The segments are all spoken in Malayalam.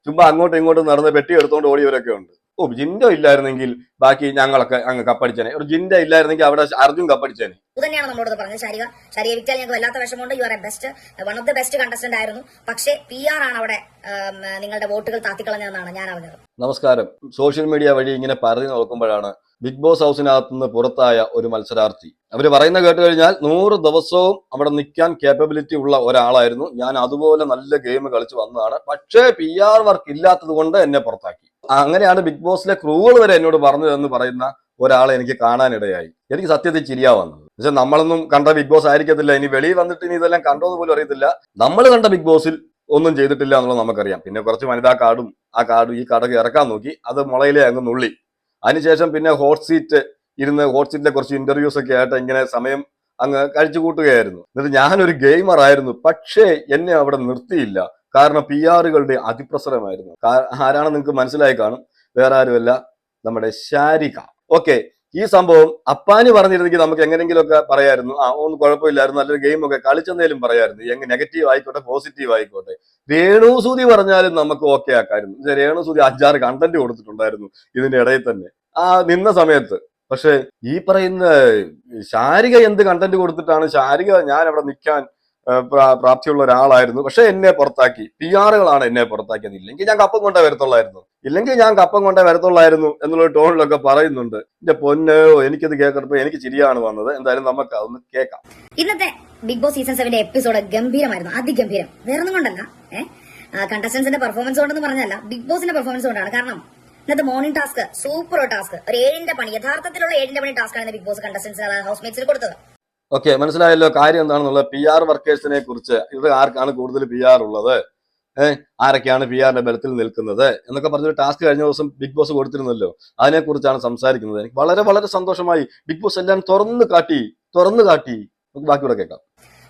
ചുമ്മാ അങ്ങോട്ടും ഇങ്ങോട്ടും നടന്ന് പെട്ടി എടുത്തോണ്ട് ഓടിയവരൊക്കെ ഉണ്ട്. ഓ, ജിൻഡോ ഇല്ലായിരുന്നെങ്കിൽ ബാക്കി ഞങ്ങളൊക്കെ അങ്ങ് കപ്പടിച്ചേനെ. ഒരു ജിൻഡോ ഇല്ലായിരുന്നെങ്കിൽ അവിടെ അർജുൻ കപ്പടിച്ചേനെ. ഇത് തന്നെയാണ് നമ്മളോട് പറഞ്ഞത്. ശാരിക വിറ്റാൽ ഞങ്ങൾക്ക് വല്ലാത്ത വിഷമമുണ്ട്. You are A best, one of the best contestant ആയിരുന്നു. പക്ഷേ PR ആണ് അവിടെ നിങ്ങളുടെ വോട്ടുകൾ താത്തിക്കളഞ്ഞതെന്നാണ് ഞാൻ അറിഞ്ഞത്. നമസ്കാരം. സോഷ്യൽ മീഡിയ വഴി ഇങ്ങനെ പറഞ്ഞു നോക്കുമ്പോഴാണ് ബിഗ് ബോസ് ഹൗസിനകത്ത് നിന്ന് പുറത്തായ ഒരു മത്സരാർത്ഥി. അവര് പറയുന്ന കേട്ട് കഴിഞ്ഞാൽ 100 ദിവസവും അവിടെ നിൽക്കാൻ കേപ്പബിലിറ്റി ഉള്ള ഒരാളായിരുന്നു ഞാൻ. അതുപോലെ നല്ല ഗെയിം കളിച്ച് വന്നതാണ്. പക്ഷേ PR വർക്ക് ഇല്ലാത്തത് കൊണ്ട് എന്നെ പുറത്താക്കി. അങ്ങനെയാണ് ബിഗ് ബോസിലെ ക്രൂകൾ വരെ എന്നോട് പറഞ്ഞതെന്ന് പറയുന്ന ഒരാളെ എനിക്ക് കാണാനിടയായി. എനിക്ക് സത്യത്തിൽ ചിരിയാ വന്നത്. പക്ഷെ നമ്മളൊന്നും കണ്ട ബിഗ് ബോസ് ആയിരിക്കത്തില്ല. ഇനി വെളിയിൽ വന്നിട്ട് ഇനി ഇതെല്ലാം കണ്ടോന്ന് പോലും അറിയത്തില്ല. നമ്മൾ കണ്ട ബിഗ് ബോസിൽ ഒന്നും ചെയ്തിട്ടില്ല എന്നുള്ളത് നമുക്കറിയാം. പിന്നെ കുറച്ച് വനിതാ കാർഡും ഈ കാർഡൊക്കെ ഇറക്കാൻ നോക്കി. അത് മുളയിലെ അങ്ങ് നുള്ളി. അതിനുശേഷം പിന്നെ ഹോട്ട് സീറ്റിലെ കുറച്ച് ഇന്റർവ്യൂസ് ഒക്കെ ആയിട്ട് ഇങ്ങനെ സമയം അങ്ങ് കഴിച്ചു കൂട്ടുകയായിരുന്നു. എന്നിട്ട് ഞാനൊരു ഗെയിമർ ആയിരുന്നു. പക്ഷേ എന്നെ അവിടെ നിർത്തിയില്ല. കാരണം PR-കളുടെ അതിപ്രസരമായിരുന്നു. ആരാണെന്ന് നിങ്ങൾക്ക് മനസ്സിലായി കാണും. വേറെ ആരുമല്ല, നമ്മുടെ ശാരിക. ഓക്കെ, ഈ സംഭവം അപ്പാനി പറഞ്ഞിരുന്നെങ്കിൽ നമുക്ക് എങ്ങനെയെങ്കിലുമൊക്കെ പറയായിരുന്നു. ഒന്നും കുഴപ്പമില്ലായിരുന്നു, നല്ലൊരു ഗെയിം ഒക്കെ കളിച്ചെന്നേലും പറയായിരുന്നു. നെഗറ്റീവ് ആയിക്കോട്ടെ പോസിറ്റീവ് ആയിക്കോട്ടെ. രേണുസുതി പറഞ്ഞാലും നമുക്ക് ഓക്കെ ആക്കായിരുന്നു. രേണുസുതി 5-6 കണ്ടന്റ് കൊടുത്തിട്ടുണ്ടായിരുന്നു ഇതിന്റെ ഇടയിൽ തന്നെ നിന്ന സമയത്ത്. പക്ഷെ ഈ പറയുന്ന ശാരിക എന്ത് കണ്ടന്റ് കൊടുത്തിട്ടാണ്? ശാരിക ഞാൻ അവിടെ നിൽക്കാൻ പ്രാപ്തിയുള്ള ഒരാളായിരുന്നു. പക്ഷെ എന്നെ പുറത്താക്കി. PR-കളാണ് എന്നെ പുറത്താക്കിയത്. ഇല്ലെങ്കിൽ ഞാൻ കപ്പം കൊണ്ടേ വരത്തുള്ളായിരുന്നു എന്നുള്ള ടോണിലൊക്കെ പറയുന്നുണ്ട്. എന്റെ പൊന്നോ, എനിക്കത് കേൾക്കപ്പോ എനിക്ക് ചിരിയാണ് വന്നത്. എന്തായാലും നമുക്ക് അതൊന്ന് കേൾക്കാം. ഇന്നത്തെ ബിഗ് ബോസ് സീസൺ 7 എപ്പിസോഡ് ഗംഭീരമായിരുന്നു, അതിഗംഭീരം. വേറൊന്നും കൊണ്ടല്ല, കണ്ടസ്റ്റൻസിന്റെ പെർഫോമൻസ് കൊണ്ടെന്ന് പറഞ്ഞല്ല, ബിഗ് ബോസിന്റെ പെർഫോമൻസ് കൊണ്ടാണ്. കാരണം ഇന്നത്തെ മോർണിംഗ് ടാസ്ക് സൂപ്പർ ടാസ്ക്, ഒരു 7-ന്റെ പണി, യഥാർത്ഥത്തിലുള്ള 7-ന്റെ പണി ടാസ്ക് ആണ് ബിഗ് ബോസ് കണ്ടസ്റ്റൻസ് ഹൗസ്മേറ്റ്സിന് കൊടുത്തത്. ഓക്കെ, മനസ്സിലായല്ലോ കാര്യം എന്താണെന്നുള്ളത്. PR വർക്കേഴ്സിനെ കുറിച്ച് ഇവിടെ ആർക്കാണ് കൂടുതൽ PR ഉള്ളത്, ആരൊക്കെയാണ് PR-ന്റെ ബലത്തിൽ നിൽക്കുന്നത് എന്നൊക്കെ പറഞ്ഞൊരു ടാസ്ക് കഴിഞ്ഞ ദിവസം ബിഗ് ബോസ് കൊടുത്തിരുന്നല്ലോ. അതിനെക്കുറിച്ചാണ് സംസാരിക്കുന്നത്. എനിക്ക് വളരെ വളരെ സന്തോഷമായി. ബിഗ് ബോസ് എല്ലാം തുറന്നു കാട്ടി. നമുക്ക് ബാക്കിയൂടെ കേൾക്കാം.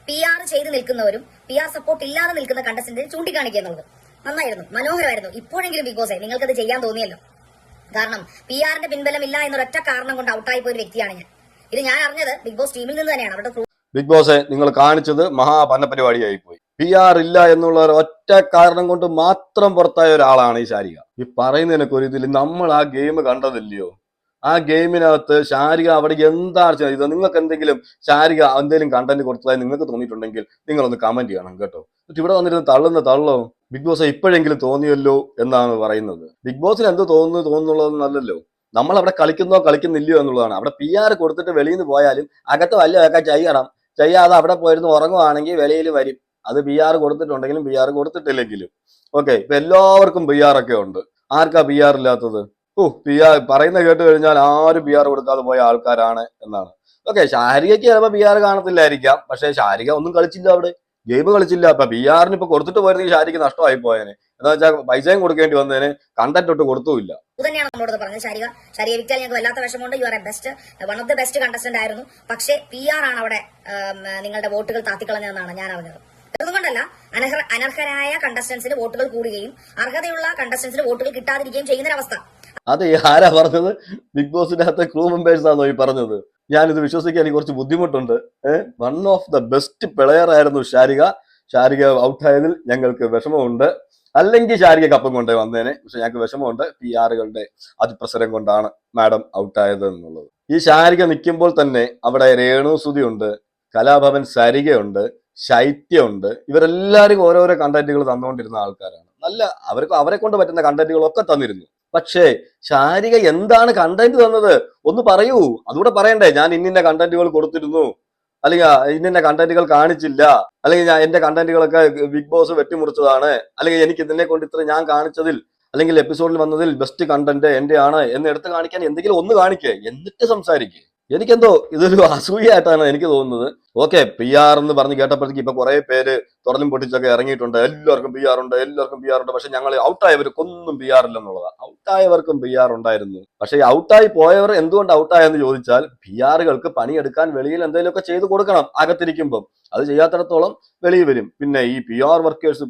PR ചെയ്ത് നിൽക്കുന്നവരും PR സപ്പോർട്ട് ഇല്ലാതെ നിൽക്കുന്ന കണ്ടസ്റ്റന്റിനെ ചൂണ്ടിക്കാണിക്കുക എന്നുള്ളത് നന്നായിരുന്നു, മനോഹരമായിരുന്നു. ഇപ്പോഴെങ്കിലും ബിഗ് ബോസെ നിങ്ങൾക്കത് ചെയ്യാൻ തോന്നിയല്ലോ. കാരണം PR-ന്റെ പിൻബലം ഇല്ല എന്നൊരൊറ്റ കാരണം കൊണ്ട് ഔട്ടായി പോയ ഒരു വ്യക്തിയാണ് ഞാൻ. ഇത് ഞാൻ അറിഞ്ഞത് ബിഗ് ബോസ് ടീമിൽ നിന്ന് തന്നെയാണ്. അവിടെ ബിഗ് ബോസെ നിങ്ങൾ കാണിച്ചത് മഹാപന്ന പരിപാടിയായി പോയി. PR ഇല്ല എന്നുള്ള ഒറ്റ കാരണം കൊണ്ട് മാത്രം പുറത്തായ ഒരാളാണ് ഈ ശാരിക. ഈ പറയുന്നതിനൊക്കെ ഒരു ഇതിൽ നമ്മൾ ആ ഗെയിം കണ്ടതില്ലയോ? ആ ഗെയിമിനകത്ത് ശാരിക അവിടെ എന്താണ് ചെയ്തത്? നിങ്ങൾക്ക് എന്തെങ്കിലും ശാരിക എന്തെങ്കിലും കണ്ടന്റ് കൊടുത്തതായി നിങ്ങൾക്ക് തോന്നിയിട്ടുണ്ടെങ്കിൽ നിങ്ങളൊന്ന് കമന്റ് ചെയ്യണം കേട്ടോ. എന്നിട്ട് ഇവിടെ വന്നിരുന്ന് തള്ളോ. ബിഗ് ബോസ് ഇപ്പോഴെങ്കിലും തോന്നിയല്ലോ എന്നാണ് പറയുന്നത്. ബിഗ് ബോസിന് എന്ത് തോന്നുന്നുള്ളതെന്നല്ലല്ലോ, നമ്മൾ അവിടെ കളിക്കുന്നില്ലയോ എന്നുള്ളതാണ്. അവിടെ PR കൊടുത്തിട്ട് വെളിയിൽ നിന്ന് പോയാലും അകത്ത് വല്ലതൊക്കെ ചെയ്യാതെ അവിടെ പോയിരുന്ന് ഉറങ്ങുവാണെങ്കിൽ വെളിയിൽ വരും. അത് PR കൊടുത്തിട്ടുണ്ടെങ്കിലും PR കൊടുത്തിട്ടില്ലെങ്കിലും. ഓക്കെ, ഇപ്പൊ എല്ലാവർക്കും PR ഒക്കെ ഉണ്ട്. ആർക്കാ PR ഇല്ലാത്തത്? PR പറയുന്ന കേട്ട് കഴിഞ്ഞാൽ ആരും PR കൊടുക്കാതെ പോയ ആൾക്കാരാണ് എന്നാണ്. ഓക്കെ, ശാരികയ്ക്ക് ചിലപ്പോൾ PR കാണത്തില്ലായിരിക്കാം. പക്ഷെ ശാരിക ഒന്നും കളിച്ചില്ല, അവിടെ ഗെയിം കളിച്ചില്ല. അപ്പൊ PR-ന് ഇപ്പൊ കൊടുത്തിട്ട് പോയിരുന്നെങ്കിൽ ശാരിക്ക് നഷ്ടമായി പോയേനെ. എന്താ വെച്ചാൽ പൈസയും കൊടുക്കേണ്ടി വന്നതിന് കണ്ടന്റ് ഒട്ട് കൊടുത്തുമില്ല. തന്നെയാണ് നമ്മളോട് പറഞ്ഞത്. ശാരിക വിറ്റാൽ ഞങ്ങൾക്ക് വല്ലാത്ത വിഷമമുണ്ട്. You are A best, one of the best contestant ആയിരുന്നു. പക്ഷേ PR ആണ് അവിടെ നിങ്ങളുടെ വോട്ടുകൾ താത്തിക്കളഞ്ഞതെന്നാണ് ഞാൻ അറിഞ്ഞത്. അതുകൊണ്ടല്ല, അനർഹരായ കണ്ടസ്റ്റൻസിന് വോട്ടുകൾ കൂടുകയും അർഹതയുള്ള കണ്ടസ്റ്റൻസിന് വോട്ടുകൾ കിട്ടാതിരിക്കുകയും ചെയ്യുന്നൊരവസ്ഥ. അത് ആരാ പറഞ്ഞത്? ബിഗ് ബോസിന്റെ അകത്തെ ക്രൂ മെമ്പേഴ്സ് ആണോ ഈ പറഞ്ഞത്? ഞാനിത് വിശ്വസിക്കാൻ എനിക്ക് കുറച്ച് ബുദ്ധിമുട്ടുണ്ട്. One of the best player ആയിരുന്നു ശാരിക ഔട്ടായതിൽ ഞങ്ങൾക്ക് വിഷമമുണ്ട്. അല്ലെങ്കിൽ ശാരിക കപ്പം കൊണ്ടേ വന്നേനെ. പക്ഷെ ഞങ്ങൾക്ക് വിഷമമുണ്ട്. PR-കളുടെ അതിപ്രസരം കൊണ്ടാണ് മാഡം ഔട്ടായത് എന്നുള്ളത്. ഈ ശാരിക നിൽക്കുമ്പോൾ തന്നെ അവിടെ രേണുസുതി ഉണ്ട്, കലാഭവൻ സരികയുണ്ട്, ശൈത്യമുണ്ട്. ഇവരെല്ലാവരും ഓരോരോ കണ്ടന്റുകൾ തന്നുകൊണ്ടിരുന്ന ആൾക്കാരാണ്. നല്ല അവരെ കൊണ്ട് പറ്റുന്ന കണ്ടന്റുകളൊക്കെ തന്നിരുന്നു. പക്ഷേ ശാരിക എന്താണ് കണ്ടന്റ് തന്നത് ഒന്ന് പറയൂ. അതുകൂടെ പറയണ്ടേ? ഞാൻ ഇന്നിന്ന കണ്ടന്റുകൾ കൊടുത്തിരുന്നു, അല്ലെങ്കിൽ ഇന്നിന്ന കണ്ടന്റുകൾ കാണിച്ചില്ല, അല്ലെങ്കിൽ എന്റെ കണ്ടന്റുകളൊക്കെ ബിഗ് ബോസ് വെട്ടിമുറിച്ചതാണ്, അല്ലെങ്കിൽ എനിക്ക് ഇതിനെ കൊണ്ട് ഇത്ര ഞാൻ കാണിച്ചതിൽ അല്ലെങ്കിൽ എപ്പിസോഡിൽ വന്നതിൽ ബെസ്റ്റ് കണ്ടന്റ് എന്റെ ആണ് എന്ന് എടുത്ത് കാണിക്കാൻ എന്തെങ്കിലും ഒന്ന് കാണിക്കേ, എന്നിട്ട് സംസാരിക്കേ. എനിക്കെന്തോ ഇതൊരു അസൂയായിട്ടാണ് എനിക്ക് തോന്നുന്നത്. ഓക്കെ, PR എന്ന് പറഞ്ഞ് കേട്ടപ്പോഴത്തേക്ക് ഇപ്പൊ കുറെ പേര് തുറന്നും പൊട്ടിച്ചൊക്കെ ഇറങ്ങിയിട്ടുണ്ട്. എല്ലാവർക്കും PR ഉണ്ട്. പക്ഷെ ഞങ്ങൾ ഔട്ടായവർക്കൊന്നും PR ഇല്ലെന്നുള്ളതാണ്. ഔട്ടായവർക്കും PR ഉണ്ടായിരുന്നു. പക്ഷെ ഔട്ടായി പോയവർ എന്തുകൊണ്ട് ഔട്ടായെന്ന് ചോദിച്ചാൽ PR-കൾക്ക് പണിയെടുക്കാൻ വെളിയിൽ എന്തെങ്കിലുമൊക്കെ ചെയ്തു കൊടുക്കണം അകത്തിരിക്കുമ്പം. അത് ചെയ്യാത്തിടത്തോളം വെളിയിൽ വരും. പിന്നെ ഈ PR വർക്കേഴ്സ്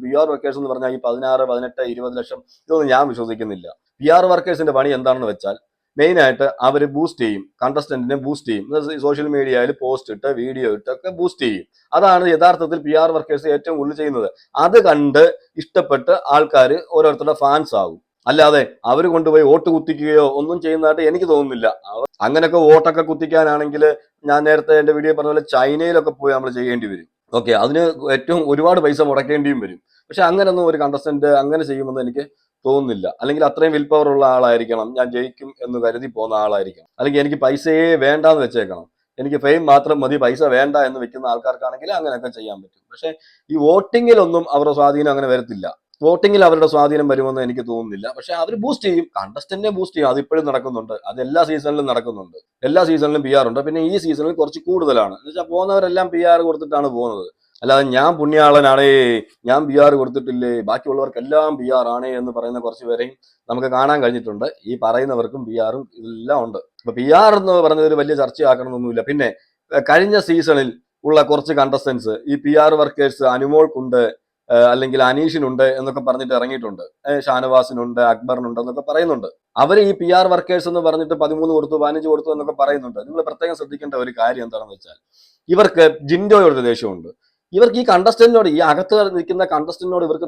എന്ന് പറഞ്ഞാൽ ഈ 16, 18, 20 ലക്ഷം ഇതൊന്നും ഞാൻ വിശ്വസിക്കുന്നില്ല. PR വർക്കേഴ്സിന്റെ പണി എന്താണെന്ന് വെച്ചാൽ മെയിൻ ആയിട്ട് അവർ ബൂസ്റ്റ് ചെയ്യും, കണ്ടസ്റ്റന്റിനെ ബൂസ്റ്റ് ചെയ്യും, സോഷ്യൽ മീഡിയയിൽ പോസ്റ്റ് ഇട്ട് വീഡിയോ ഇട്ടൊക്കെ ബൂസ്റ്റ് ചെയ്യും. അതാണ് യഥാർത്ഥത്തിൽ PR വർക്കേഴ്സ് ഏറ്റവും കൂടുതൽ ചെയ്യുന്നത്. അത് കണ്ട് ഇഷ്ടപ്പെട്ട് ആൾക്കാർ ഓരോരുത്തരുടെ ഫാൻസ് ആകും. അല്ലാതെ അവർ കൊണ്ടുപോയി വോട്ട് കുത്തിക്കുകയോ ഒന്നും ചെയ്യുന്നതായിട്ട് എനിക്ക് തോന്നുന്നില്ല. അങ്ങനെയൊക്കെ വോട്ടൊക്കെ കുത്തിക്കാനാണെങ്കിൽ ഞാൻ നേരത്തെ എന്റെ വീഡിയോ പറഞ്ഞ പോലെ ചൈനയിലൊക്കെ പോയി നമ്മൾ ചെയ്യേണ്ടി വരും. ഓക്കെ, അതിന് ഏറ്റവും ഒരുപാട് പൈസ മുടക്കേണ്ടിയും വരും. പക്ഷെ അങ്ങനെയൊന്നും ഒരു കണ്ടസ്റ്റന്റ് അങ്ങനെ ചെയ്യുമെന്ന് എനിക്ക് തോന്നുന്നില്ല. അല്ലെങ്കിൽ അത്രയും വിൽ പവർ ഉള്ള ആളായിരിക്കണം, ഞാൻ ജയിക്കും എന്ന് കരുതി പോകുന്ന ആളായിരിക്കണം. അല്ലെങ്കിൽ എനിക്ക് പൈസയെ വേണ്ടാന്ന് വെച്ചേക്കണം, എനിക്ക് ഫെയിം മാത്രം മതി, പൈസ വേണ്ട എന്ന് വെക്കുന്ന ആൾക്കാർക്കാണെങ്കിൽ അങ്ങനെയൊക്കെ ചെയ്യാൻ പറ്റും. പക്ഷെ ഈ വോട്ടിങ്ങിലൊന്നും അവരുടെ സ്വാധീനം അങ്ങനെ വരത്തില്ല. വോട്ടിങ്ങിൽ അവരുടെ സ്വാധീനം വരുമെന്ന് എനിക്ക് തോന്നുന്നില്ല. പക്ഷെ അവർ ബൂസ്റ്റ് ചെയ്യും, കണ്ടസ്റ്റന്റിനെ ബൂസ്റ്റ് ചെയ്യും. അത് ഇപ്പോഴും നടക്കുന്നുണ്ട്, അത് എല്ലാ സീസണിലും നടക്കുന്നുണ്ട്. എല്ലാ സീസണിലും PR ഉണ്ട്. പിന്നെ ഈ സീസണിൽ കുറച്ച് കൂടുതലാണ്. എന്ന് വെച്ചാൽ പോകുന്നവരെല്ലാം PR കൊടുത്തിട്ടാണ് പോകുന്നത്. അല്ലാതെ ഞാൻ പുണ്യാളനാണേ, ഞാൻ PR കൊടുത്തിട്ടില്ലേ, ബാക്കിയുള്ളവർക്കെല്ലാം PR ആണേ എന്ന് പറയുന്ന കുറച്ച് പേരെയും നമുക്ക് കാണാൻ കഴിഞ്ഞിട്ടുണ്ട്. ഈ പറയുന്നവർക്കും PR-ഉം ഇതെല്ലാം ഉണ്ട്. അപ്പൊ PR എന്ന് പറഞ്ഞത് ഒരു വലിയ ചർച്ചയാക്കണമെന്നൊന്നുമില്ല. പിന്നെ കഴിഞ്ഞ സീസണിൽ ഉള്ള കുറച്ച് കണ്ടസ്റ്റൻസ് ഈ PR വർക്കേഴ്സ് അനുമോൾക്കുണ്ട്, അല്ലെങ്കിൽ അനീഷിനുണ്ട് എന്നൊക്കെ പറഞ്ഞിട്ട് ഇറങ്ങിയിട്ടുണ്ട്. ഷാനവാസിനുണ്ട്, അക്ബറിനുണ്ട് എന്നൊക്കെ പറയുന്നുണ്ട്. അവർ ഈ PR വർക്കേഴ്സ് എന്ന് പറഞ്ഞിട്ട് 13 കൊടുത്തു, 15 കൊടുത്തു എന്നൊക്കെ പറയുന്നുണ്ട്. നിങ്ങൾ പ്രത്യേകം ശ്രദ്ധിക്കേണ്ട ഒരു കാര്യം എന്താണെന്ന് വെച്ചാൽ, ഇവർക്ക് ജിൻഡോയോട് ദേഷ്യമുണ്ട്. ഇവർക്ക് ഈ കണ്ടസ്റ്റന്റിനോട്, ഈ അകത്ത് നിൽക്കുന്ന കണ്ടസ്റ്റന്റിനോട് ഇവർക്ക്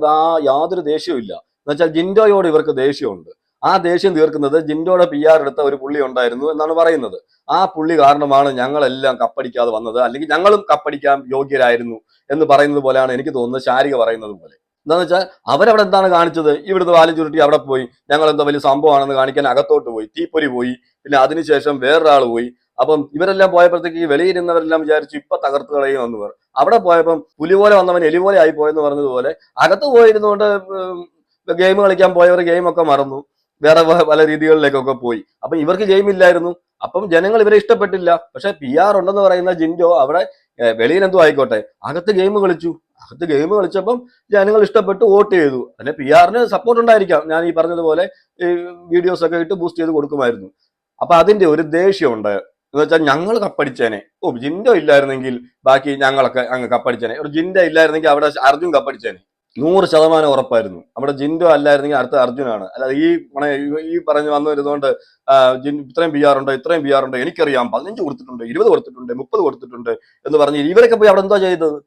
യാതൊരു ദേഷ്യവും ഇല്ല. എന്ന് വെച്ചാൽ ജിൻഡോയോട് ഇവർക്ക് ദേഷ്യമുണ്ട്. ആ ദേഷ്യം തീർക്കുന്നത് ജിൻഡോയുടെ PR എടുത്ത ഒരു പുള്ളി ഉണ്ടായിരുന്നു എന്നാണ് പറയുന്നത്. ആ പുള്ളി കാരണമാണ് ഞങ്ങളെല്ലാം കപ്പടിക്കാതെ വന്നത്, അല്ലെങ്കിൽ ഞങ്ങളും കപ്പടിക്കാൻ യോഗ്യരായിരുന്നു എന്ന് പറയുന്നത് പോലെയാണ് എനിക്ക് തോന്നുന്നത്, ശാരിക പറയുന്നത് പോലെ. എന്താണെന്ന് വെച്ചാൽ അവരവിടെ എന്താണ് കാണിച്ചത്, ഇവിടുത്തെ വാലും ചുരുട്ടി അവിടെ പോയി ഞങ്ങൾ എന്താ വലിയ സംഭവമാണെന്ന് കാണിക്കാൻ അകത്തോട്ട് പോയി, തീപ്പൊരി പോയി, പിന്നെ അതിനുശേഷം വേറൊരാൾ പോയി. അപ്പം ഇവരെല്ലാം പോയപ്പോഴത്തേക്ക് ഈ വെളിയിരുന്നവരെല്ലാം വിചാരിച്ചു ഇപ്പൊ തകർത്ത് കളയും എന്ന് പറഞ്ഞു. അവിടെ പോയപ്പം പുലി പോലെ വന്നവൻ എലി പോലെ ആയി പോയെന്ന് പറഞ്ഞതുപോലെ അകത്ത് പോയിരുന്നുകൊണ്ട് ഗെയിം കളിക്കാൻ പോയവർ ഗെയിമൊക്കെ മറന്നു, വേറെ പല രീതികളിലേക്കൊക്കെ പോയി. അപ്പം ഇവർക്ക് ഗെയിം ഇല്ലായിരുന്നു. അപ്പം ജനങ്ങൾ ഇവരെ ഇഷ്ടപ്പെട്ടില്ല. പക്ഷെ PR ഉണ്ടെന്ന് പറയുന്ന ജിൻഡോ അവിടെ വെളിയിൽ എന്തോ ആയിക്കോട്ടെ, അകത്ത് ഗെയിം കളിച്ചു. അകത്ത് ഗെയിം കളിച്ചപ്പം ജനങ്ങൾ ഇഷ്ടപ്പെട്ട് വോട്ട് ചെയ്തു. പിന്നെ PR-ന് സപ്പോർട്ട് ഉണ്ടായിരിക്കാം, ഞാൻ ഈ പറഞ്ഞതുപോലെ ഈ വീഡിയോസ് ഒക്കെ ഇട്ട് ബൂസ്റ്റ് ചെയ്ത് കൊടുക്കുമായിരുന്നു. അപ്പൊ അതിന്റെ ഒരു ദേഷ്യമുണ്ട്. എന്ന് വെച്ചാൽ ഞങ്ങൾ കപ്പടിച്ചേനെ, ജിൻഡോ ഇല്ലായിരുന്നെങ്കിൽ ബാക്കി ഞങ്ങളൊക്കെ അങ്ങ് കപ്പടിച്ചേനെ, ഒരു ജിൻഡോ ഇല്ലായിരുന്നെങ്കിൽ അവിടെ അർജുൻ കപ്പടിച്ചേനെ. 100% ഉറപ്പായിരുന്നു. അവിടെ ജിൻഡോ അല്ലായിരുന്നെങ്കിൽ അടുത്ത അർജുനാണ്. അല്ലാതെ ഈ പറഞ്ഞു വന്നു വരുന്നതുകൊണ്ട് ഇത്രയും PR ഉണ്ടോ, ഇത്രയും PR ഉണ്ടോ, എനിക്കറിയാം 15 കൊടുത്തിട്ടുണ്ട്, 20 കൊടുത്തിട്ടുണ്ട്, 30 കൊടുത്തിട്ടുണ്ട് എന്ന് പറഞ്ഞ് ഇവരൊക്കെ പോയി അവിടെ എന്തോ ചെയ്തത്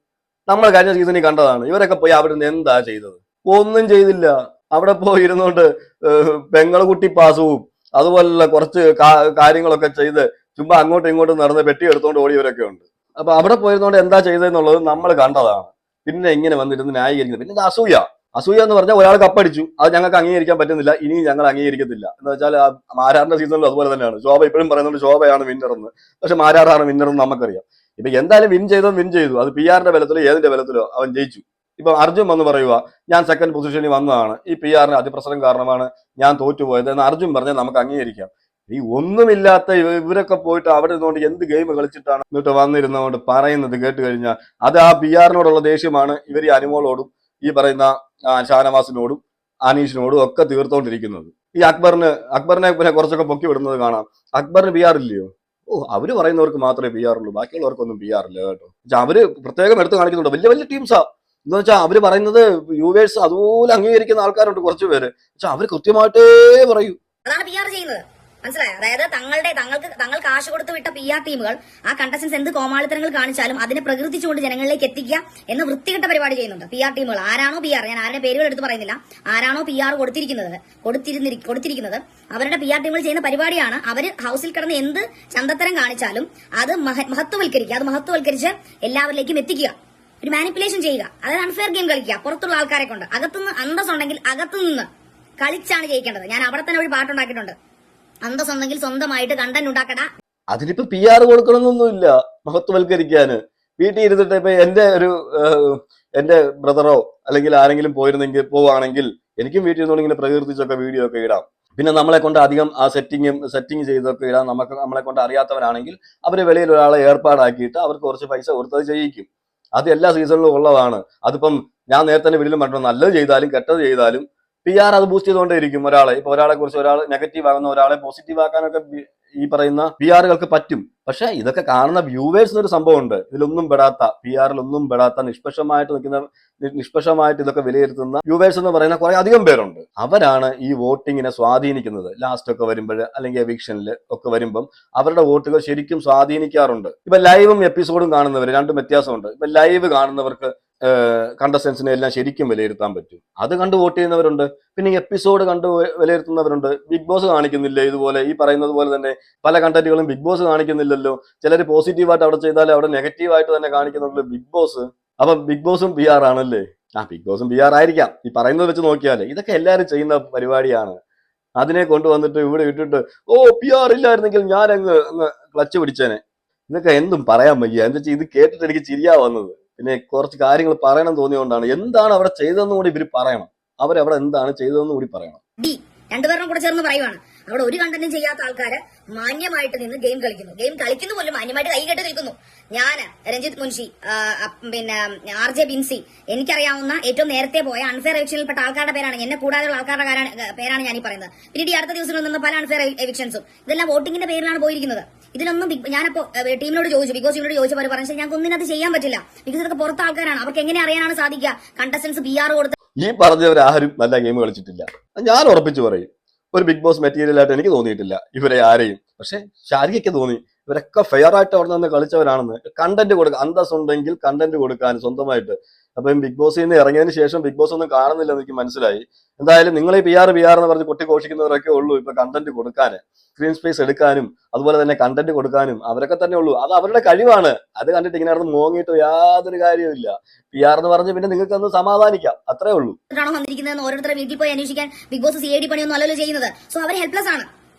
നമ്മൾ കഴിഞ്ഞ സീസണിൽ കണ്ടതാണ്. ഇവരൊക്കെ പോയി അവിടെ നിന്ന് എന്താ ചെയ്തത്? ഒന്നും ചെയ്തില്ല. അവിടെ പോയി ഇരുന്നുകൊണ്ട് പെങ്ങളുകുട്ടി പാസവും അതുപോലുള്ള കുറച്ച് കാര്യങ്ങളൊക്കെ ചെയ്ത് ചുമ്മാ അങ്ങോട്ടും ഇങ്ങോട്ടും നടന്ന് പെട്ടി എടുത്തുകൊണ്ട് ഓടിയവരൊക്കെ ഉണ്ട്. അപ്പൊ അവിടെ പോയിരുന്നോണ്ട് എന്താ ചെയ്തതെന്നുള്ളത് നമ്മൾ കണ്ടതാണ്. പിന്നെ ഇങ്ങനെ വന്നിരുന്ന് ന്യായീകരിക്കുന്നത്. പിന്നെ ഇത് അസൂയ എന്ന് പറഞ്ഞാൽ ഒരാൾ കപ്പടിച്ചു, അത് ഞങ്ങൾക്ക് അംഗീകരിക്കാൻ പറ്റുന്നില്ല, ഇനി ഞങ്ങൾ അംഗീകരിക്കത്തില്ല എന്ന് വെച്ചാൽ മാരാറിന്റെ സീസണിലും അതുപോലെ തന്നെയാണ്. ശോഭ ഇപ്പോഴും പറയുന്നുണ്ട് ശോഭയാണ് വിന്നർ എന്ന്. പക്ഷെ മാരാറാണ് വിന്നർ എന്ന് നമുക്കറിയാം. ഇപ്പൊ എന്തായാലും വിൻ ചെയ്തു. അത് PR-ന്റെ ബലത്തിലോ ഏതിന്റെ ബലത്തിലോ അവൻ ജയിച്ചു. ഇപ്പൊ അർജുൻ വന്ന് പറയുക ഞാൻ സെക്കൻഡ് പൊസിഷനിൽ വന്നതാണ്, ഈ PR-ന് അതിപ്രസരം കാരണമാണ് ഞാൻ തോറ്റുപോയത് എന്ന് അർജുൻ പറഞ്ഞാൽ നമുക്ക് അംഗീകരിക്കാം. ഈ ഒന്നുമില്ലാത്ത ഇവരൊക്കെ പോയിട്ട് അവിടെ നിന്നുകൊണ്ട് എന്ത് ഗെയിം കളിച്ചിട്ടാണ് എന്നിട്ട് വന്നിരുന്നതുകൊണ്ട് പറയുന്നത് കേട്ട് കഴിഞ്ഞാൽ അത് ആ PR-നോടുള്ള ദേഷ്യമാണ് ഇവർ ഈ അനുമോളോടും ഈ പറയുന്ന ഷാനവാസിനോടും അനീഷിനോടും ഒക്കെ തീർത്തോണ്ടിരിക്കുന്നത്. ഈ അക്ബറിനെ പിന്നെ കുറച്ചൊക്കെ പൊക്കി വിടുന്നത് കാണാം. അക്ബറിന് PR ഇല്ലയോ? അവര് പറയുന്നവർക്ക് മാത്രമേ PR ഉള്ളൂ, ബാക്കിയുള്ളവർക്കൊന്നും PR ഇല്ല കേട്ടോ. അവര് പ്രത്യേകം എടുത്ത് കാണിക്കുന്നുണ്ട്. വലിയ വലിയ ടീംസാ എന്ന് വെച്ചാൽ അവര് പറയുന്നത് വ്യൂവേഴ്സ് അതുപോലെ അംഗീകരിക്കുന്ന ആൾക്കാരുണ്ട് കുറച്ച് പേര്. അവര് കൃത്യമായിട്ടേ പറയൂ. അതാണ് PR ചെയ്യുന്നത്, മനസ്സിലായോ? അതായത് തങ്ങൾ കാശ് കൊടുത്ത് വിട്ട PR ടീമുകൾ ആ കണ്ടസ്റ്റൻസ് എന്ത് കോമാളിത്തരങ്ങൾ കാണിച്ചാലും അതിനെ പ്രകീർത്തിച്ചുകൊണ്ട് ജനങ്ങളിലേക്ക് എത്തിക്കുക എന്ന വൃത്തികെട്ട പരിപാടി ചെയ്യുന്നുണ്ട് PR ടീമുകൾ. ആരാണോ PR, ഞാൻ ആരുടെ പേരുകൾ എടുത്ത് പറയുന്നില്ല, ആരാണോ PR കൊടുത്തിരിക്കുന്നത് അവരുടെ PR ടീമുകൾ ചെയ്യുന്ന പരിപാടിയാണ്. അവര് ഹൗസിൽ കിടന്ന് എന്ത് ചന്തത്തരം കാണിച്ചാലും അത് മഹത്വവൽക്കരിച്ച് എല്ലാവരിലേക്കും എത്തിക്കുക, ഒരു മാനിപ്പുലേഷൻ ചെയ്യുക, അതായത് അൺഫെയർ ഗെയിം കളിക്കുക. പുറത്തുള്ള ആൾക്കാരെ കൊണ്ട് അകത്തുനിന്ന് അന്തസ്സുണ്ടെങ്കിൽ അകത്തുനിന്ന് കളിച്ചാണ് ജയിക്കേണ്ടത്. ഞാൻ അവിടെ തന്നെ ഒരു പാട്ടുണ്ടാക്കിയിട്ടുണ്ട്, അന്തസ്സുണ്ടെങ്കിൽ സ്വന്തമായിട്ട് കണ്ടന്റ് ഉണ്ടാക്കടാ. അതിനിപ്പോ PR കൊടുക്കണമെന്നൊന്നുമില്ല മഹത്വവൽക്കരിക്കാന്. വീട്ടിൽ ഇരുന്നിട്ട് ഇപ്പൊ എന്റെ ബ്രദറോ അല്ലെങ്കിൽ ആരെങ്കിലും പോവാണെങ്കിൽ എനിക്കും വീട്ടിൽ ഇരുന്നോണ്ട് ഇങ്ങനെ പ്രകീർത്തിച്ചൊക്കെ വീഡിയോ ഒക്കെ ഇടാം. പിന്നെ നമ്മളെ കൊണ്ട് അധികം ആ സെറ്റിംഗ് ചെയ്തൊക്കെ ഇടാം. നമ്മളെ കൊണ്ട് അറിയാത്തവരാണെങ്കിൽ അവര് വെളിയിൽ ഒരാളെ ഏർപ്പാടാക്കിയിട്ട് അവർക്ക് കുറച്ച് പൈസ കൊടുത്തത് ചെയ്യിക്കും. അത് എല്ലാ സീസണിലും ഉള്ളതാണ്. അതിപ്പം ഞാൻ നേരത്തെ തന്നെ വീട്ടിലും പറഞ്ഞു, നല്ലത് ചെയ്താലും കെട്ടത് ചെയ്താലും PR അത് ബൂസ്റ്റ് ചെയ്തുകൊണ്ടേയിരിക്കും. ഒരാളെ കുറിച്ച് ഒരാൾ നെഗറ്റീവ് ആകുന്ന ഒരാളെ പോസിറ്റീവ് ആക്കാനൊക്കെ ഈ പറയുന്ന PR-കൾക്ക് പറ്റും. പക്ഷെ ഇതൊക്കെ കാണുന്ന വ്യൂവേഴ്സിന് ഒരു സംഭവമുണ്ട്, ഇതിലൊന്നും പെടാത്ത PR-ലൊന്നും പെടാത്ത നിഷ്പക്ഷമായിട്ട് ഇതൊക്കെ വിലയിരുത്തുന്ന വ്യൂവേഴ്സ് എന്ന് പറയുന്ന കുറെ അധികം പേരുണ്ട്. അവരാണ് ഈ വോട്ടിങ്ങിനെ സ്വാധീനിക്കുന്നത്. ലാസ്റ്റ് ഒക്കെ വരുമ്പോൾ അല്ലെങ്കിൽ എവിക്ഷനിൽ ഒക്കെ വരുമ്പം അവരുടെ വോട്ടുകൾ ശരിക്കും സ്വാധീനിക്കാറുണ്ട്. ഇപ്പൊ ലൈവും എപ്പിസോഡും കാണുന്നവർ രണ്ടും വ്യത്യാസമുണ്ട്. ഇപ്പൊ ലൈവ് കാണുന്നവർക്ക് കണ്ടസ്റ്റൻസിനെ എല്ലാം ശരിക്കും വിലയിരുത്താൻ പറ്റും, അത് കണ്ട് വോട്ട് ചെയ്യുന്നവരുണ്ട്. പിന്നെ എപ്പിസോഡ് കണ്ട് വിലയിരുത്തുന്നവരുണ്ട്. ബിഗ് ബോസ് കാണിക്കുന്നില്ലേ ഇതുപോലെ ഈ പറയുന്നത് പോലെ തന്നെ പല കണ്ടന്റുകളും ബിഗ് ബോസ് കാണിക്കുന്നില്ലല്ലോ. ചിലർ പോസിറ്റീവായിട്ട് അവിടെ ചെയ്താൽ അവിടെ നെഗറ്റീവായിട്ട് തന്നെ കാണിക്കുന്നുണ്ട് ബിഗ് ബോസ്. അപ്പൊ ബിഗ് ബോസും PR ആണല്ലേ? ബിഗ് ബോസും PR ആയിരിക്കാം. ഈ പറയുന്നത് വെച്ച് നോക്കിയാലേ ഇതൊക്കെ എല്ലാവരും ചെയ്യുന്ന പരിപാടിയാണ്. അതിനെ കൊണ്ടുവന്നിട്ട് ഇവിടെ ഇട്ടിട്ട് PR ഇല്ലായിരുന്നെങ്കിൽ ഞാൻ അങ്ങ് ക്ലച്ച് പിടിച്ചേനെ. ഇതൊക്കെ എന്തും പറയാൻ വയ്യ. എന്താ വെച്ചാൽ ഇത് കേട്ടിട്ട് എനിക്ക് ചിരിയാ വന്നത്. പിന്നെ കുറച്ച് കാര്യങ്ങൾ പറയണം തോന്നിയോണ്ടാണ്. എന്താണ് അവിടെ ചെയ്തതെന്ന് കൂടി ഇവർ പറയണം. അവരവിടെ എന്താണ് ചെയ്തതെന്ന് കൂടി പറയണം. രണ്ടുപേരും കൂടെ ചേർന്ന് പറയുവാണ്, അവിടെ ഒരു കണ്ടന്റും ചെയ്യാത്ത ആൾക്കാര് മാന്യമായിട്ട് നിന്ന് ഗെയിം കളിക്കുന്നു പോലും മാന്യമായിട്ട് കൈകെട്ട് നിൽക്കുന്നു. ഞാന് രഞ്ജിത്ത് മുൻഷി, പിന്നെ RJ ബിൻസി, എനിക്കറിയാവുന്ന ഏറ്റവും നേരത്തെ പോയ അൺഫെയർ എവിക്ഷനിൽപ്പെട്ട ആൾക്കാരുടെ പേരാണ്, എന്നെ കൂടാതെയുള്ള ആൾക്കാരുടെ പേരാണ് ഞാൻ ഈ പറയുന്നത്. പിന്നീട് ഈ അടുത്ത ദിവസങ്ങളിൽ നിന്ന് പല അൺഫെയർ എവിക്ഷൻസും ഇതെല്ലാം വോട്ടിങ്ങിന്റെ പേരിലാണ് പോയിരിക്കുന്നത്. ഇതിലൊന്നും ഞാനപ്പോ ടീമിനോട് ചോദിച്ചു, ബിഗ് ബോസ് ടീമിനോട് ചോദിച്ചപ്പോൾ പറഞ്ഞു ഞങ്ങൾക്ക് ഒന്നിനകത്ത് ചെയ്യാൻ പറ്റില്ല, ബിക്കോസ് ഇതൊക്കെ പുറത്തെ ആൾക്കാരാണ്, അവർക്ക് എങ്ങനെ അറിയാനാണ് സാധിക്കുക കണ്ടസ്റ്റൻസ് PR കൊടുത്ത്. ഈ പറഞ്ഞവരാരും നല്ല ഗെയിം കളിച്ചിട്ടില്ല, ഞാൻ ഉറപ്പിച്ചു പറയും. ഒരു ബിഗ് ബോസ് മെറ്റീരിയൽ ആയിട്ട് എനിക്ക് തോന്നിയിട്ടില്ല ഇവരെ ആരെയും. പക്ഷെ ശാരികയ്ക്ക് തോന്നി ഇവരൊക്കെ ഫെയർ ആയിട്ട് അവിടെ നിന്ന് കളിച്ചവരാണെന്ന്. കണ്ടന്റ് കൊടുക്കുക, അന്തസ്സുണ്ടെങ്കിൽ കണ്ടന്റ് കൊടുക്കാൻ സ്വന്തമായിട്ട്. അപ്പം ബിഗ് ബോസിൽ നിന്ന് ഇറങ്ങിയതിന് ശേഷം ബിഗ് ബോസ് ഒന്നും കാണുന്നില്ലെന്ന് എനിക്ക് മനസ്സിലായി. എന്തായാലും നിങ്ങൾ ഈ PR എന്ന് പറഞ്ഞ് കൊട്ടിഘോഷിക്കുന്നവരൊക്കെ ഉള്ളൂ ഇപ്പൊ കണ്ടന്റ് കൊടുക്കാൻ, സ്ക്രീൻ സ്പേസ് എടുക്കാനും അതുപോലെ തന്നെ കണ്ടന്റ് കൊടുക്കാനും അവരൊക്കെ തന്നെ ഉള്ളൂ. അത് അവരുടെ കഴിവാണ്. അത് കണ്ടിട്ട് ഇങ്ങനെ നടന്ന് മോങ്ങിയിട്ട് യാതൊരു കാര്യമില്ല. PR എന്ന് പറഞ്ഞ് പിന്നെ നിങ്ങൾക്ക് ഒന്ന് സമാധാനിക്കാം, അത്രേ ഉള്ളൂ. വന്നിരിക്കുന്നത് ഓരോരുത്തരുടെ വീട്ടിൽ പോയി അന്വേഷിക്കാൻ ബിഗ് ബോസ് CID പണിയൊന്നും അല്ലല്ലോ ചെയ്യുന്നത്. സോ അവർ ഹെൽപ്ലെസ് ആണ്.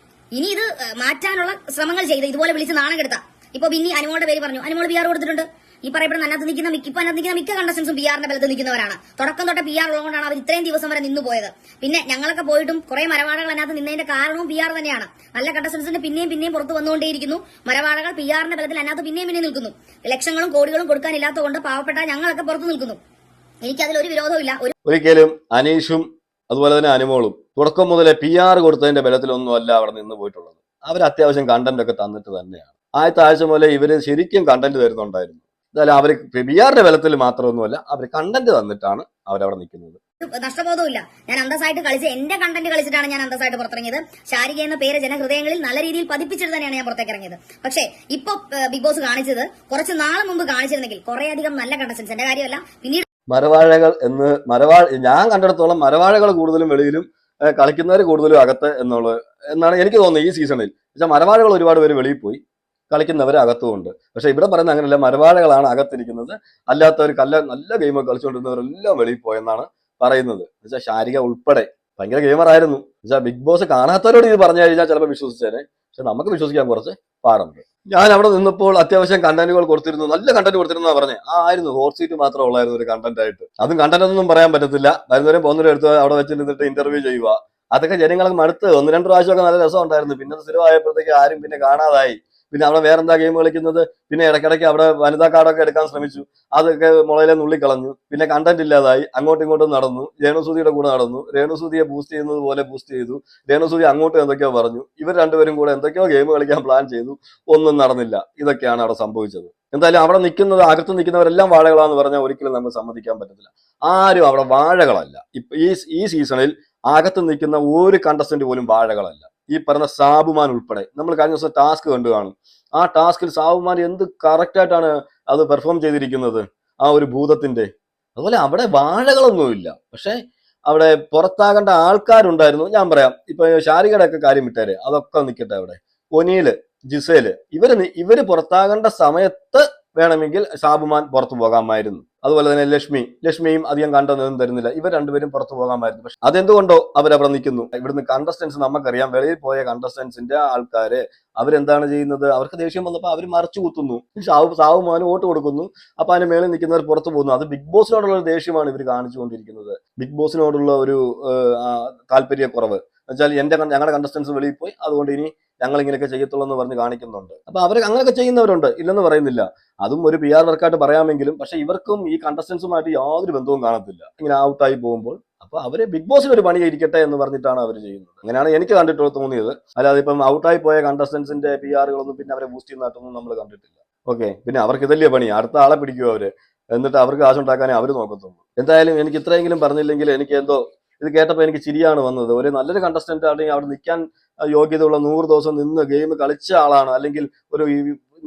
ഇനി ഇത് മാറ്റാനുള്ള ശ്രമങ്ങൾ ചെയ്ത് ഇതുപോലെ വിളിച്ച് നാണം കെടുത്താം. ഇപ്പൊ പിന്നെ അനുമോളുടെ പേര് പറഞ്ഞു, അനുമോൾ PR കൊടുത്തിട്ടുണ്ട്. ഈ പറയപ്പെടുന്ന അതിനകത്ത് നിൽക്കുന്ന മിക്ക കണ്ടസ്റ്റൻസും PR-ന്റെ ബലത്തിൽ നിൽക്കുന്നവരാണ്. തുടക്കം തൊട്ട് PR ഉള്ളതുകൊണ്ടാണ് അവർ ഇത്രയും ദിവസം വരെ നിന്നു പോയത്. പിന്നെ ഞങ്ങളൊക്കെ പോയിട്ടും കുറെ മരവാഴകൾ അതിനകത്ത് നിന്നതിന്റെ കാരണവും PR തന്നെയാണ്. നല്ല കണ്ടസ്റ്റൻസിന്റെ പിന്നെയും പുറത്ത് വന്നുകൊണ്ടേയിരിക്കുന്നു. മരവാഴകൾ PR-ന്റെ ബലത്തിൽ അതിനകത്ത് പിന്നെയും നിൽക്കുന്നു. ലക്ഷങ്ങളും കോടികളും കൊടുക്കാനില്ലാത്തതുകൊണ്ട് പാവപ്പെട്ട ഞങ്ങളൊക്കെ പുറത്തു നിൽക്കുന്നു. എനിക്കതിലൊരു വിരോധമില്ല. ഒരിക്കലും അനീഷും അതുപോലെ തന്നെ അനുമോളും തുടക്കം മുതലേ PR കൊടുത്തതിന്റെ ബലത്തിലൊന്നും അല്ല അവിടെ നിന്ന് പോയിട്ടുള്ളത്. അവർ അത്യാവശ്യം കണ്ടന്റ് ഒക്കെ തന്നിട്ട് തന്നെയാണ്. ആദ്യത്തെ ആഴ്ച മുതലേ ഇവര് ശരിക്കും കണ്ടന്റ് തരുന്നുണ്ടായിരുന്നു. എന്തായാലും അവർ PR-ന്റെ ബലത്തിൽ മാത്രമൊന്നുമല്ല, അവർ കണ്ടന്റ് തന്നിട്ടാണ് അവരവിടെ നിൽക്കുന്നത്. നഷ്ടബോധമില്ല. ഞാൻ അന്തസ്സായിട്ട് കളിച്ച് എന്റെ കണ്ടന്റ് കളിച്ചിട്ടാണ് ഞാൻ അന്തസ്സായിട്ട് പുറത്തിറങ്ങിയത്. ശാരിക എന്ന പേര് ജനഹൃദയങ്ങളിൽ നല്ല രീതിയിൽ പതിപ്പിച്ചിട്ട് തന്നെയാണ് ഞാൻ പുറത്തേക്ക് ഇറങ്ങിയത്. പക്ഷേ ഇപ്പൊ ബിഗ് ബോസ് കാണിച്ചത് കുറച്ച് നാൾ മുമ്പ് കാണിച്ചിരുന്നെങ്കിൽ കുറെ അധികം നല്ല കണ്ടസ്റ്റൻസ്, എന്റെ കാര്യമല്ല, പിന്നീട് മരവാഴകൾ ഞാൻ കണ്ടിടത്തോളം മരവാഴകൾ കൂടുതലും വെളിയിലും കളിക്കുന്നവർ കൂടുതലും അകത്ത് എന്നാണ് എനിക്ക് തോന്നുന്നത് ഈ സീസണിൽ. പക്ഷെ മരവാഴകൾ ഒരുപാട് പേര് വെളിയിൽ പോയി, കളിക്കുന്നവർ അകത്തുമുണ്ട്. പക്ഷെ ഇവിടെ പറയുന്നത് അങ്ങനെയല്ല, മരവാഴകളാണ് അകത്തിരിക്കുന്നത്, അല്ലാത്തവർ നല്ല ഗെയിമൊക്കെ കളിച്ചുകൊണ്ടിരുന്നവരെല്ലാം വെളിയിൽ പോയെന്നാണ് പറയുന്നത്. എന്നുവെച്ചാൽ ശാരിക ഉൾപ്പെടെ ഭയങ്കര ഗെയിമറായിരുന്നു. എന്നുവെച്ചാൽ ബിഗ് ബോസ് കാണാത്തവരോട് ഇത് പറഞ്ഞു കഴിഞ്ഞാൽ ചിലപ്പോൾ വിശ്വസിച്ചേനെ, പക്ഷെ നമുക്ക് വിശ്വസിക്കാൻ കുറച്ച് പാടുണ്ട്. ഞാൻ അവിടെ നിന്നപ്പോൾ അത്യാവശ്യം കണ്ടന്റുകൾ കൊടുത്തിരുന്നു, നല്ല കണ്ടന്റ് കൊടുത്തിരുന്നു പറഞ്ഞേ. ആയിരുന്നു ഹോട്ട് സീറ്റ് മാത്രം ഉള്ളായിരുന്നു ഒരു കണ്ടന്റ് ആയിട്ട്. അതും കണ്ടന്റ് ഒന്നും പറയാൻ പറ്റത്തില്ല. വരുന്നവരും പോകുന്നവരും എടുത്ത് അവിടെ വെച്ചിരുന്നിട്ട് ഇന്റർവ്യൂ ചെയ്യുക, അതൊക്കെ ജനങ്ങൾക്ക് മടുത്ത് 1-2 പ്രാവശ്യമൊക്കെ നല്ല രസം ഉണ്ടായിരുന്നു. പിന്നെ സ്ഥിരമായപ്പോഴത്തേക്ക് ആരും പിന്നെ കാണാതായി. പിന്നെ അവിടെ വേറെന്താ ഗെയിം കളിക്കുന്നത്. പിന്നെ ഇടയ്ക്കിടയ്ക്ക് അവിടെ വനിതാ കാർഡൊക്കെ എടുക്കാൻ ശ്രമിച്ചു, അതൊക്കെ മുളയിലെ നുള്ളിക്കളഞ്ഞു. പിന്നെ കണ്ടന്റ് ഇല്ലാതായി, അങ്ങോട്ടും ഇങ്ങോട്ടും നടന്നു. രേണുസൂതിയുടെ കൂടെ നടന്നു, രേണുസൂതിയെ ബൂസ്റ്റ് ചെയ്യുന്നത് പോലെ ബൂസ്റ്റ് ചെയ്തു. രേണുസൂതി അങ്ങോട്ടും എന്തൊക്കെയോ പറഞ്ഞു, ഇവർ രണ്ടുപേരും കൂടെ എന്തൊക്കെയോ ഗെയിം കളിക്കാൻ പ്ലാൻ ചെയ്തു, ഒന്നും നടന്നില്ല. ഇതൊക്കെയാണ് അവിടെ സംഭവിച്ചത്. എന്തായാലും അവിടെ നിൽക്കുന്നത്, അകത്ത് നിൽക്കുന്നവരെല്ലാം വാഴകളാന്ന് പറഞ്ഞാൽ ഒരിക്കലും നമുക്ക് സമ്മതിക്കാൻ പറ്റത്തില്ല. ആരും അവിടെ വാഴകളല്ല. ഇപ്പൊ ഈ സീസണിൽ അകത്ത് നിൽക്കുന്ന ഒരു കണ്ടസ്റ്റന്റ് പോലും വാഴകളല്ല. ഈ പറഞ്ഞ സാബുമാൻ ഉൾപ്പെടെ നമ്മൾ കഴിഞ്ഞ ദിവസം ടാസ്ക് കണ്ടു കാണും. ആ ടാസ്കിൽ സാബുമാൻ എന്ത് കറക്റ്റ് ആയിട്ടാണ് അത് പെർഫോം ചെയ്തിരിക്കുന്നത്, ആ ഒരു ഭൂതത്തിന്റെ. അതുപോലെ അവിടെ വാഴകളൊന്നുമില്ല. പക്ഷെ അവിടെ പുറത്താകേണ്ട ആൾക്കാരുണ്ടായിരുന്നു. ഞാൻ പറയാം, ഇപ്പൊ ശാരികയുടെ ഒക്കെ കാര്യം വിട്ടേരെ, അതൊക്കെ നിൽക്കട്ടെ. അവിടെ ഒനീല്, ജിസേല്, ഇവര് പുറത്താകേണ്ട സമയത്ത് വേണമെങ്കിൽ സാബുമാൻ പുറത്തു പോകാമായിരുന്നു. അതുപോലെ തന്നെ ലക്ഷ്മിയും അധികം കണ്ടൊന്നും തരുന്നില്ല. ഇവർ രണ്ടുപേരും പുറത്തു പോകാമായിരുന്നു. പക്ഷെ അതെന്തുകൊണ്ടോ അവരവിടെ നിൽക്കുന്നു. ഇവിടുന്ന് കണ്ടസ്റ്റൻസ് നമുക്കറിയാം, വെളിയിൽ പോയ കണ്ടസ്റ്റൻസിന്റെ ആൾക്കാര് അവരെന്താണ് ചെയ്യുന്നത്, അവർക്ക് ദേഷ്യം വന്നപ്പോൾ അവർ മറിച്ചു കുത്തുന്നു. സാബുമാന് വോട്ട് കൊടുക്കുന്നു. അപ്പൊ അതിന് മേളിൽ നിൽക്കുന്നവർ പുറത്തു പോകുന്നു. അത് ബിഗ് ബോസിനോടുള്ള ഒരു ദേഷ്യമാണ് ഇവർ കാണിച്ചുകൊണ്ടിരിക്കുന്നത്. ബിഗ് ബോസിനോടുള്ള ഒരു താല്പര്യക്കുറവ് എന്നുവെച്ചാൽ ഞങ്ങളുടെ കണ്ടസ്റ്റൻസ് വെളിയിൽ പോയി, അതുകൊണ്ട് ഇനി ഞങ്ങൾ ഇങ്ങനെയൊക്കെ ചെയ്യത്തുള്ളൂ എന്ന് പറഞ്ഞ് കാണിക്കുന്നുണ്ട്. അപ്പൊ അവർ അങ്ങനെയൊക്കെ ചെയ്യുന്നവരുണ്ട്, ഇല്ലെന്ന് പറയുന്നില്ല. അതും ഒരു PR വർക്കായിട്ട് പറയാമെങ്കിലും, പക്ഷെ ഇവർക്കും ഈ കണ്ടസ്റ്റൻസുമായിട്ട് യാതൊരു ബന്ധവും കാണത്തില്ല. ഇങ്ങനെ ഔട്ടായി പോകുമ്പോൾ അപ്പൊ അവര് ബിഗ് ബോസിന് ഒരു പണി ഇരിക്കട്ടെ എന്ന് പറഞ്ഞിട്ടാണ് അവർ ചെയ്യുന്നത്. അങ്ങനെയാണ് എനിക്ക് കണ്ടിട്ട് തോന്നിയത്. അല്ലാതെ ഇപ്പം ഔട്ടായി പോയ കണ്ടസ്റ്റൻസിന്റെ പി ആറുകളൊന്നും പിന്നെ അവരെ ബൂസ്റ്റ് ചെയ്യുന്നതായിട്ടൊന്നും നമ്മൾ കണ്ടിട്ടില്ല. ഓക്കെ, പിന്നെ അവർക്ക് ഇതല്ലേ പണി, അടുത്ത ആളെ പിടിക്കുക അവര്, എന്നിട്ട് അവർക്ക് കാശുണ്ടാക്കാനേ അവർ നോക്കത്തുള്ളൂ. എന്തായാലും എനിക്ക് ഇത്രയെങ്കിലും പറഞ്ഞില്ലെങ്കിൽ എനിക്ക് എന്തോ ഇത് കേട്ടപ്പോൾ എനിക്ക് ചിരിയാണ് വന്നത്. ഒരു നല്ലൊരു കണ്ടസ്റ്റന്റ് ആണെങ്കിൽ അവിടെ നിൽക്കാൻ യോഗ്യതയുള്ള 100 ദിവസം നിന്ന് ഗെയിം കളിച്ച ആളാണ്, അല്ലെങ്കിൽ ഒരു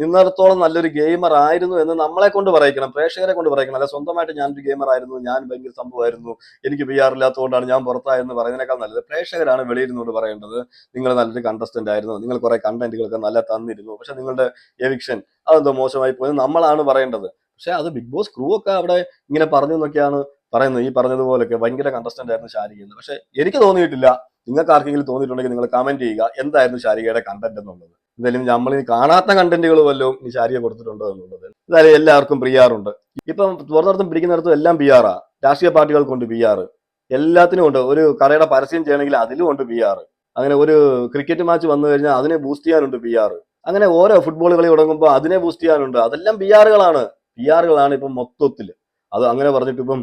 നിന്നിടത്തോളം നല്ലൊരു ഗെയിമർ ആയിരുന്നു എന്ന് നമ്മളെ കൊണ്ട് പറയിക്കണം, പ്രേക്ഷകരെ കൊണ്ട് പറയിക്കണം. അല്ല സ്വന്തമായിട്ട് ഞാനൊരു ഗെയിമർ ആയിരുന്നു, ഞാൻ ഭയങ്കര സംഭവമായിരുന്നു, എനിക്ക് പി ആർ ഇല്ലാത്തതുകൊണ്ടാണ് ഞാൻ പുറത്തായെന്ന് പറയുന്നതിനേക്കാൾ നല്ലത് പ്രേക്ഷകരാണ് വെളിയിരുന്നോട് പറയേണ്ടത്. നിങ്ങൾ നല്ലൊരു കണ്ടസ്റ്റന്റ് ആയിരുന്നു, നിങ്ങൾ കുറെ കണ്ടന്റുകളൊക്കെ നല്ല തന്നിരുന്നു, പക്ഷെ നിങ്ങളുടെ എവിക്ഷൻ അതെന്തോ മോശമായി പോയത് നമ്മളാണ് പറയേണ്ടത്. പക്ഷെ അത് ബിഗ് ബോസ് ക്രൂ ഒക്കെ അവിടെ ഇങ്ങനെ പറഞ്ഞു എന്നൊക്കെയാണ് പറയുന്നത്. ഈ പറഞ്ഞതുപോലൊക്കെ ഭയങ്കര കണ്ടസ്റ്റന്റ് ആയിരുന്നു ശാരിക എന്ന്. പക്ഷെ എനിക്ക് തോന്നിയിട്ടില്ല. നിങ്ങൾക്ക് ആർക്കെങ്കിലും തോന്നിയിട്ടുണ്ടെങ്കിൽ നിങ്ങൾ കമന്റ് ചെയ്യുക എന്തായിരുന്നു ശാരികയുടെ കണ്ടന്റ് എന്നുള്ളത്. എന്തായാലും നമ്മൾ ഈ കാണാത്ത കണ്ടന്റുകൾ വല്ലതും ഈ ശാരിക കൊടുത്തിട്ടുണ്ടോ എന്നുള്ളത്. എന്തായാലും എല്ലാവർക്കും പി ആർ ഉണ്ട്. ഇപ്പം പുറത്തിടത്തും പിടിക്കുന്നിടത്തും എല്ലാം പി ആറാ. രാഷ്ട്രീയ പാർട്ടികൾക്കുണ്ട് പി ആർ, എല്ലാത്തിനും ഉണ്ട്. ഒരു കടയുടെ പരസ്യം ചെയ്യണമെങ്കിൽ അതിലും ഉണ്ട് പി ആർ. അങ്ങനെ ഒരു ക്രിക്കറ്റ് മാച്ച് വന്നു കഴിഞ്ഞാൽ അതിനെ ബൂസ്റ്റ് ചെയ്യാനുണ്ട് പി ആർ. അങ്ങനെ ഓരോ ഫുട്ബോൾ കളി തുടങ്ങുമ്പോൾ അതിനെ ബൂസ്റ്റ് ചെയ്യാനുണ്ട്. അതെല്ലാം പി ആറുകളാണ്. പി ആറുകളാണ് ഇപ്പം മൊത്തത്തിൽ. അത് അങ്ങനെ പറഞ്ഞിട്ട് ഇപ്പം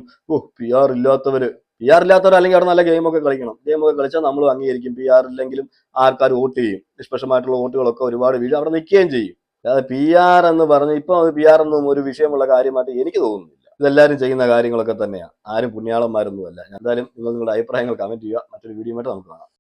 പി ആർ ഇല്ലാത്തവർ അല്ലെങ്കിൽ അവിടെ നല്ല ഗെയിമൊക്കെ കളിക്കണം. ഗെയിമൊക്കെ കളിച്ചാൽ നമ്മൾ അംഗീകരിക്കും. പി ആർ ഇല്ലെങ്കിലും ആൾക്കാർ വോട്ട് ചെയ്യും. നിഷ്പക്ഷമായിട്ടുള്ള വോട്ടുകളൊക്കെ ഒരുപാട് വീഴും, അവിടെ നിൽക്കുകയും ചെയ്യും. അതായത് പി ആർ എന്ന് പറഞ്ഞ് ഇപ്പൊ അത് പി ആർ ഒന്നും ഒരു വിഷയമുള്ള കാര്യമായിട്ട് എനിക്ക് തോന്നുന്നില്ല. ഇതെല്ലാവരും ചെയ്യുന്ന കാര്യങ്ങളൊക്കെ തന്നെയാണ്. ആരും പുണ്യാളന്മാരൊന്നുമല്ല. എന്തായാലും നിങ്ങൾ നിങ്ങളുടെ അഭിപ്രായങ്ങൾ കമന്റ് ചെയ്യുക. മറ്റൊരു വീഡിയോ ആയിട്ട് നമുക്ക് കാണാം.